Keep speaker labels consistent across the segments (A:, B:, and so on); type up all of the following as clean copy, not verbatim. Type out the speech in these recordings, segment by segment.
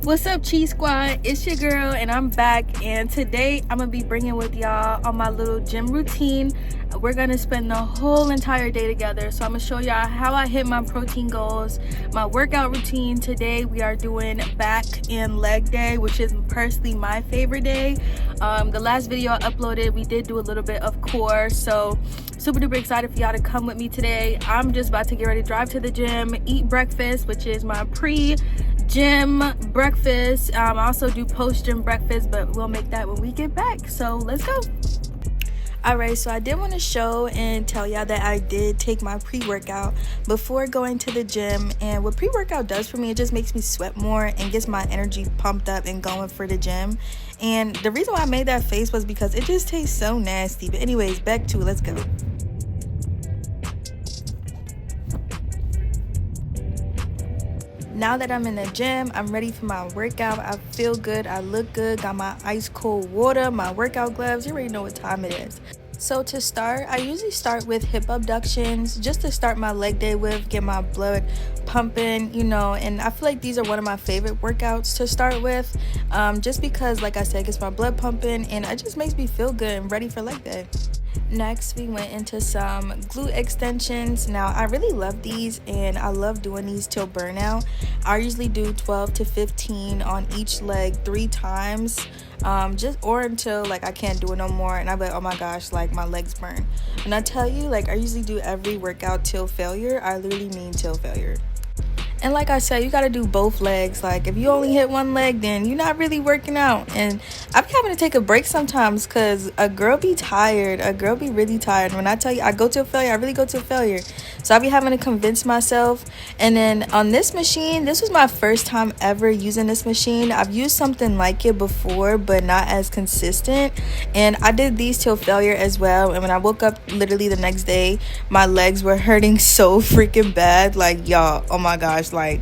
A: What's up, Cheese Squad? It's your girl and I'm back, and today I'm gonna be bringing with y'all on my little gym routine. We're gonna spend the whole entire day together, so I'm gonna show y'all how I hit my protein goals, my workout routine. Today we are doing back and leg day, which is personally my favorite day. The last video I uploaded, we did do a little bit of core, so super duper excited for y'all to come with me today. I'm just about to get ready to drive to the gym, eat breakfast, which is my pre-gym breakfast. I also do post-gym breakfast, but we'll make that when we get back. So let's go. Alright, so I did want to show and tell y'all that I did take my pre-workout before going to the gym, and what pre-workout does for me, it just makes me sweat more and gets my energy pumped up and going for the gym. And the reason why I made that face was because it just tastes so nasty. But anyways, back to it. Let's go. Now that I'm in the gym, I'm ready for my workout. I feel good, I look good, got my ice cold water, my workout gloves. You already know what time it is. So to start, I usually start with hip abductions just to start my leg day with, get my blood pumping, you know, and I feel like these are one of my favorite workouts to start with, just because, like I said, it gets my blood pumping and it just makes me feel good and ready for leg day. Next, we went into some glute extensions. Now, I really love these and I love doing these till burnout. I usually do 12 to 15 on each leg 3 times, or until like I can't do it no more and I'm like, oh my gosh, like my legs burn. And I tell you, like, I usually do every workout till failure. I literally mean till failure. And like I said, you got to do both legs. Like, if you only hit one leg, then you're not really working out. And I be having to take a break sometimes because a girl be tired. A girl be really tired. When I tell you I go to a failure, I really go to a failure. So I be having to convince myself. And then on this machine, this was my first time ever using this machine. I've used something like it before, but not as consistent. And I did these till failure as well. And when I woke up literally the next day, my legs were hurting so freaking bad. Like, y'all, oh my gosh. Like,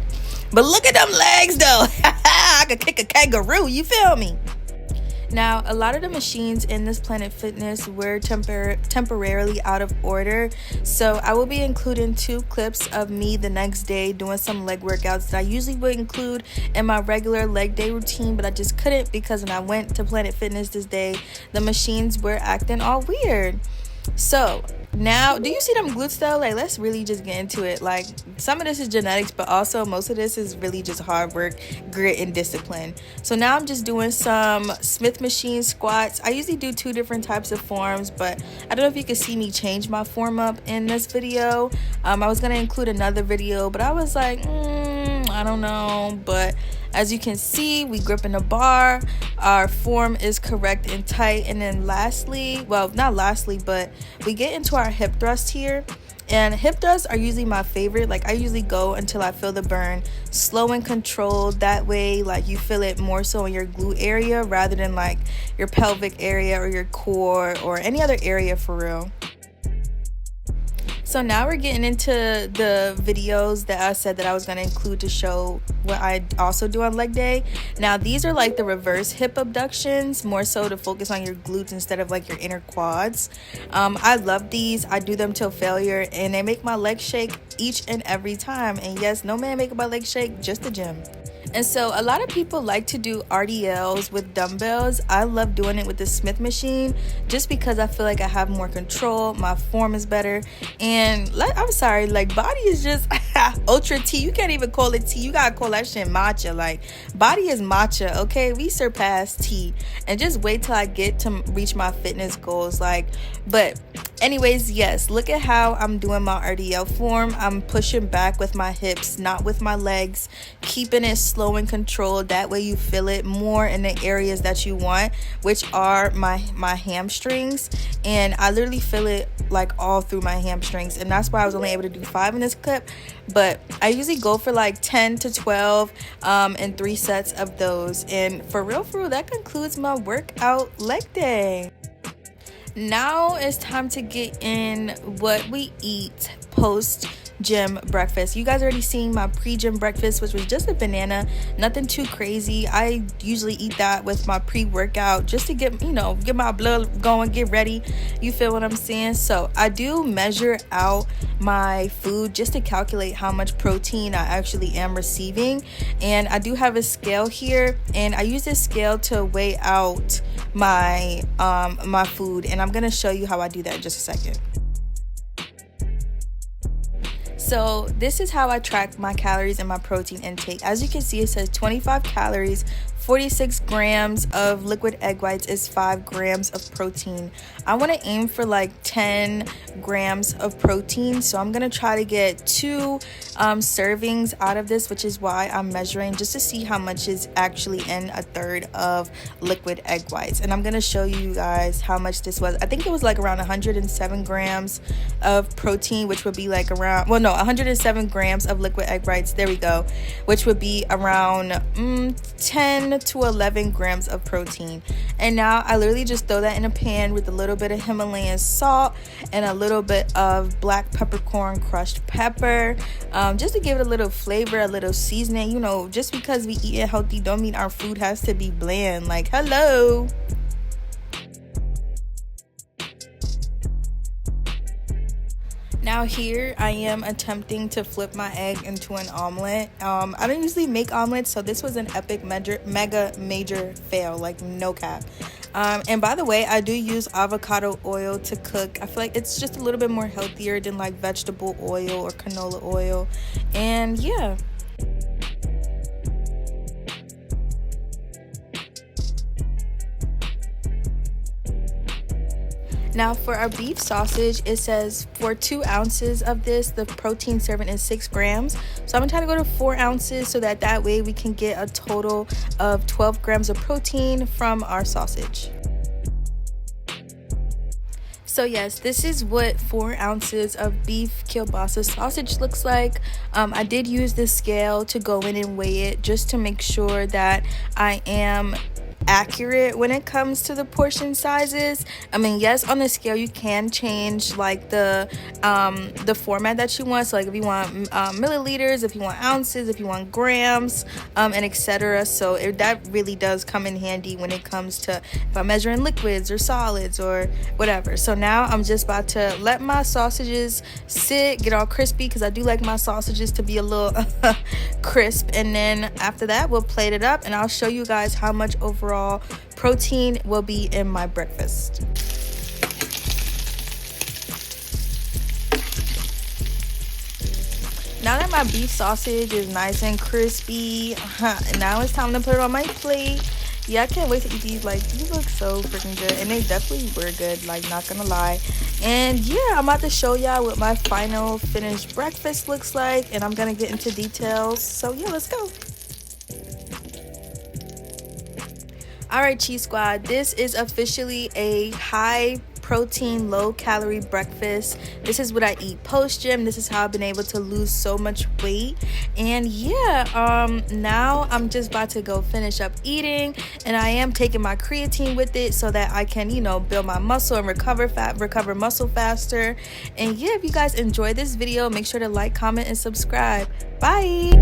A: but look at them legs though. I could kick a kangaroo, you feel me? Now, a lot of the machines in this Planet Fitness were temporarily out of order, so I will be including 2 clips of me the next day doing some leg workouts that I usually would include in my regular leg day routine, but I just couldn't because when I went to Planet Fitness this day, the machines were acting all weird. So now, do you see them glutes though? Like, let's really just get into it. Like, some of this is genetics, but also most of this is really just hard work, grit, and discipline. So now I'm just doing some Smith machine squats. I usually do 2 different types of forms, but I don't know if you can see me change my form up in this video. I was gonna include another video, but I was like, I don't know. But as you can see, we grip in the bar, our form is correct and tight. And then lastly, well, not lastly, but we get into our hip thrust here. And hip thrusts are usually my favorite. Like, I usually go until I feel the burn, slow and controlled. That way, like, you feel it more so in your glute area rather than like your pelvic area or your core or any other area for real. So now we're getting into the videos that I said that I was going to include to show what I also do on leg day. Now, these are like the reverse hip abductions, more so to focus on your glutes instead of like your inner quads. I love these. I do them till failure and they make my legs shake each and every time. And yes, no man make my legs shake, just the gym. And so a lot of people like to do RDLs with dumbbells. I love doing it with the Smith machine just because I feel like I have more control, my form is better, and I'm sorry, like, body is just ultra T. You can't even call it T. You gotta call that shit matcha. Like, body is matcha, okay? We surpass T. And just wait till I get to reach my fitness goals. Like, but anyways, yes, look at how I'm doing my RDL form. I'm pushing back with my hips, not with my legs, keeping it slow and controlled. That way you feel it more in the areas that you want, which are my hamstrings. And I literally feel it like all through my hamstrings. And that's why I was only able to do 5 in this clip. But I usually go for like 10 to 12 and 3 sets of those. And for real, that concludes my workout leg day. Now it's time to get in what we eat post pre-gym breakfast. You guys already seen my pre-gym breakfast, which was just a banana, nothing too crazy. I usually eat that with my pre-workout just to get, get my blood going, get ready. You feel what I'm saying? So I do measure out my food just to calculate how much protein I actually am receiving, and I do have a scale here, and I use this scale to weigh out my my food, and I'm gonna show you how I do that in just a second. So this is how I track my calories and my protein intake. As you can see, it says 25 calories, 46 grams of liquid egg whites is 5 grams of protein. I want to aim for like 10 grams of protein, so I'm going to try to get 2 servings out of this, which is why I'm measuring, just to see how much is actually in a third of liquid egg whites. And I'm going to show you guys how much this was. I think it was like around 107 grams of protein, which would be like around, 107 grams of liquid egg whites, there we go, which would be around 10 to 11 grams of protein. And now I literally just throw that in a pan with a little bit of Himalayan salt and a little bit of black peppercorn crushed pepper, just to give it a little flavor, a little seasoning. Just because we eat healthy don't mean our food has to be bland. Like, hello. Now here I am attempting to flip my egg into an omelet. I don't usually make omelets, so this was an epic mega major fail, like no cap. And by the way, I do use avocado oil to cook. I feel like it's just a little bit more healthier than like vegetable oil or canola oil. And yeah. Now for our beef sausage, it says for 2 ounces of this, the protein serving is 6 grams. So I'm gonna try to go to 4 ounces so that way we can get a total of 12 grams of protein from our sausage. So yes, this is what 4 ounces of beef kielbasa sausage looks like. I did use this scale to go in and weigh it just to make sure that I am accurate when it comes to the portion sizes. I mean, yes, on the scale you can change like the format that you want. So like if you want milliliters, if you want ounces, if you want grams, and etc. So that really does come in handy when it comes to if I'm measuring liquids or solids or whatever. So now I'm just about to let my sausages sit, get all crispy, because I do like my sausages to be a little crisp. And then after that, we'll plate it up and I'll show you guys how much overall protein will be in my breakfast. Now that my beef sausage is nice and crispy, now it's time to put it on my plate. Yeah, I can't wait to eat these. Like, these look so freaking good, and they definitely were good, like, not gonna lie. And yeah, I'm about to show y'all what my final finished breakfast looks like, and I'm gonna get into details. So yeah, let's go. Alright, Cheese Squad, this is officially a high protein, low calorie breakfast. This is what I eat post gym. This is how I've been able to lose so much weight. And yeah, now I'm just about to go finish up eating, and I am taking my creatine with it so that I can, build my muscle and recover muscle faster. And yeah, if you guys enjoyed this video, make sure to like, comment, and subscribe. Bye.